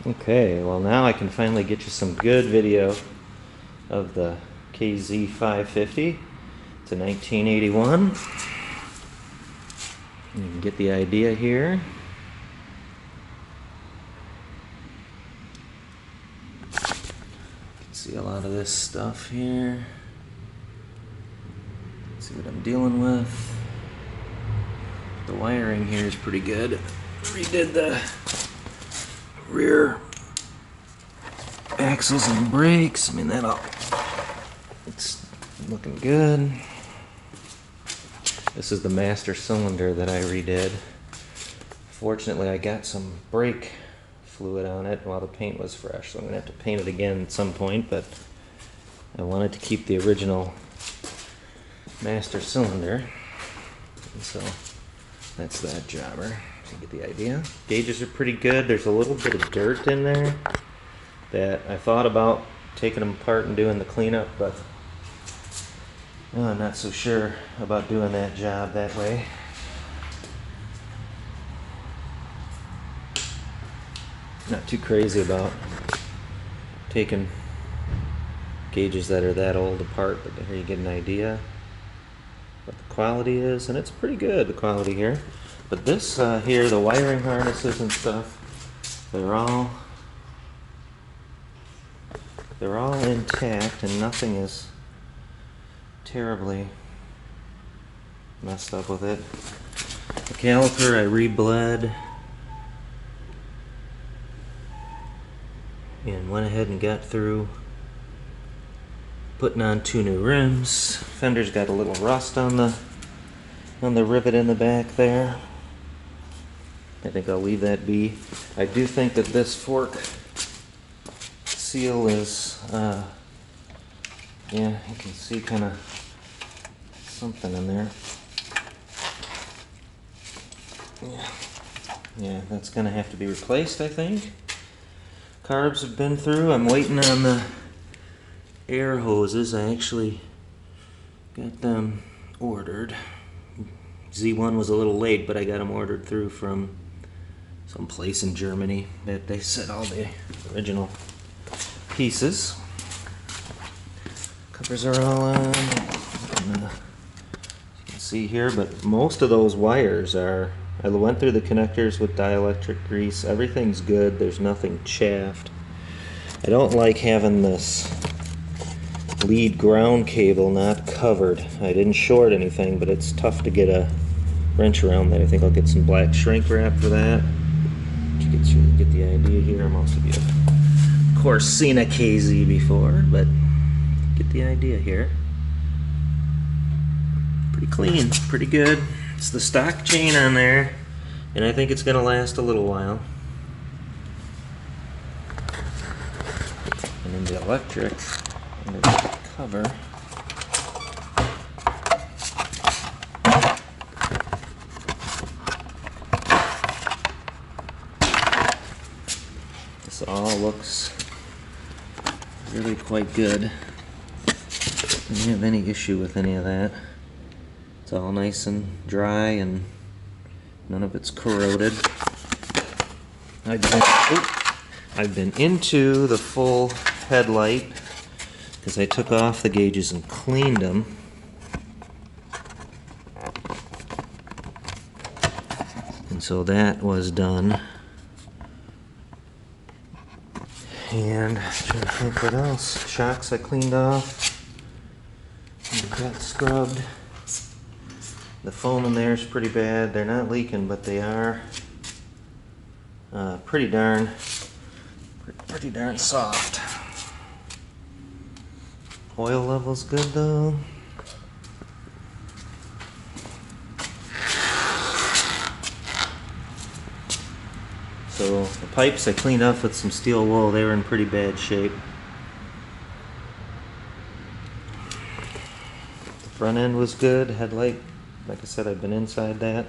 Okay, well now I can finally get you some good video of the KZ550. It's a 1981. You can get the idea here. You can see a lot of this stuff here. See what I'm dealing with. The wiring here is pretty good. Redid the rear axles and brakes. I mean, it's looking good. This is the master cylinder that I redid. Fortunately, I got some brake fluid on it while the paint was fresh, so I'm gonna have to paint it again at some point, but I wanted to keep the original master cylinder, and so that's that jobber. You get the idea. Gauges are pretty good. There's a little bit of dirt in there that I thought about taking them apart and doing the cleanup, but I'm not so sure about doing that job that way. Not too crazy about taking gauges that are that old apart, but here you get an idea what the quality is, and it's pretty good, the quality here. But this here, the wiring harnesses and stuff, they're all intact and nothing is terribly messed up with it. The caliper I rebled and went ahead and got through putting on 2 new rims. Fender's got a little rust on the rivet in the back there. I think I'll leave that be. I do think that this fork seal is, yeah, you can see kind of something in there. Yeah, that's going to have to be replaced, I think. Carbs have been through. I'm waiting on the air hoses. I actually got them ordered. Z1 was a little late, but I got them ordered through from some place in Germany that they said all the original pieces. Covers are all on. You can see here, but most of those wires are, I went through the connectors with dielectric grease. Everything's good. There's nothing chaffed. I don't like having this lead ground cable not covered. I didn't short anything, but it's tough to get a wrench around that. I think I'll get some black shrink wrap for that. You get the idea here. Most of you have, of course, seen a KZ before, but get the idea here. Pretty clean, pretty good. It's the stock chain on there, and I think it's going to last a little while. And then the electric under the cover. This all looks really quite good. I don't have any issue with any of that. It's all nice and dry and none of it's corroded. I've been into the full headlight because I took off the gauges and cleaned them. And so that was done. And I'm trying to think what else. Shocks I cleaned off. Got scrubbed. The foam in there is pretty bad. They're not leaking, but they are pretty darn soft. Oil level's good though. So the pipes I cleaned off with some steel wool. They were in pretty bad shape. The front end was good. Headlight, like I said, I've been inside that.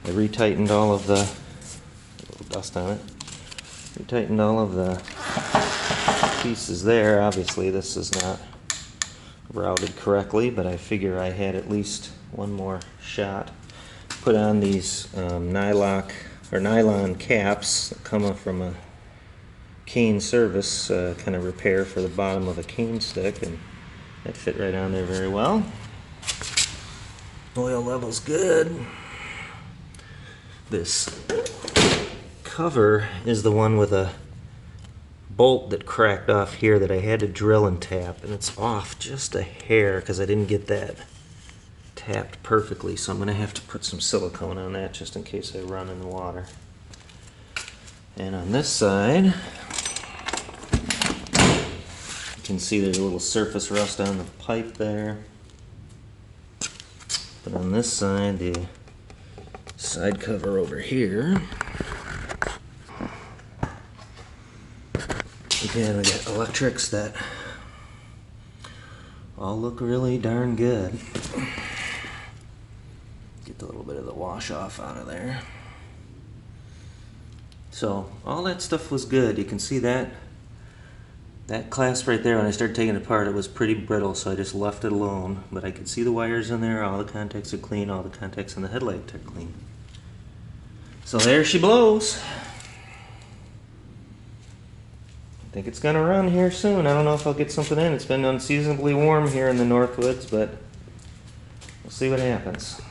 I retightened all of the, a little dust on it. Retightened all of the pieces there. Obviously this is not routed correctly, but I figure I had at least one more shot. Put on these nylon caps that come from a cane service kind of repair for the bottom of a cane stick, and that fit right on there very well. Oil level's good. This cover is the one with a bolt that cracked off here that I had to drill and tap, and it's off just a hair because I didn't get that tapped perfectly, so I'm going to have to put some silicone on that just in case I run in the water. And on this side, you can see there's a little surface rust on the pipe there. But on this side, the side cover over here, again, we got electrics that all look really darn good. Get a little bit of the wash off out of there. So all that stuff was good. You can see that clasp right there, when I started taking it apart, it was pretty brittle, so I just left it alone. But I could see the wires in there, all the contacts are clean, all the contacts in the headlight are clean. So there she blows. I think it's gonna run here soon. I don't know if I'll get something in. It's been unseasonably warm here in the Northwoods, but we'll see what happens.